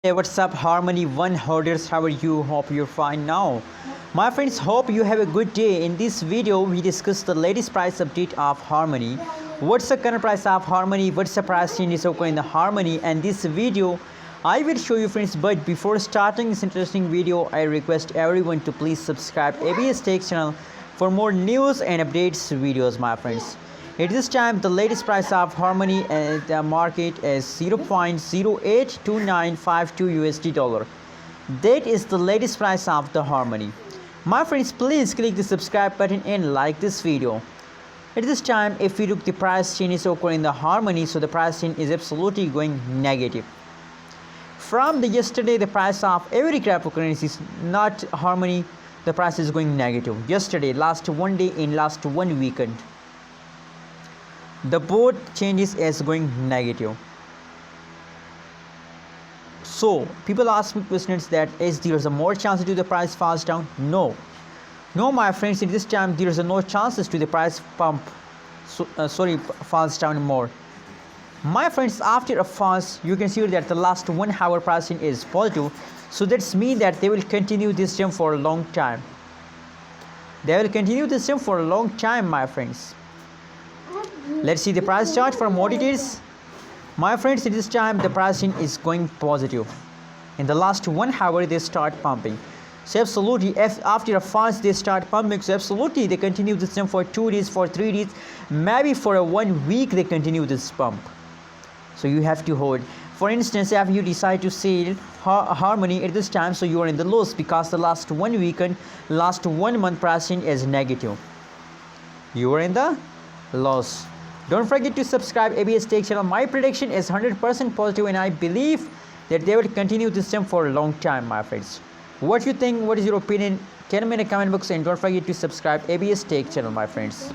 Hey, what's up, Harmony One holders? How are you? Hope you're fine now. My friends, hope you have a good day. In this video, we discuss the latest price update of Harmony. What's the current price of Harmony? What's the price change is occurring in the Harmony? And this video, I will show you, friends. But before starting this interesting video, I request everyone to please subscribe ABS Tech channel for more news and updates videos, my friends. At this time, the latest price of Harmony at the market is 0.082952 USD dollar. That is the latest price of the Harmony. My friends, please click the subscribe button and like this video. At this time, if we look the price changes occurring in the Harmony, so the price change is absolutely going negative. From the yesterday, the price of every cryptocurrency is not Harmony, the price is going negative. Yesterday, last one day in last one weekend, the both changes is going negative. So people ask me questions that is there is a more chance to the price falls down? No, my friends, in this time there is no chances to the price falls down more. My friends, after a falls, you can see that the last 1 hour pricing is positive, so that's mean that they will continue this trend for a long time. They will continue this trend for a long time, my friends. Let's see the price chart for more details. My friends, at this time the pricing is going positive. In the last 1 hour they start pumping. So absolutely, after a fast they start pumping. So absolutely they continue this trend for 2 days, for 3 days, maybe for a 1 week they continue this pump. So you have to hold. For instance, if you decide to sell Harmony at this time, so you are in the loss because the last 1 weekend, last 1 month pricing is negative. You are in the loss. Don't forget to subscribe ABS Tech channel. My prediction is 100% positive and I believe that they will continue this trend for a long time, my friends. What you think? What is your opinion? Tell me in the comment box and don't forget to subscribe ABS Tech channel, my friends.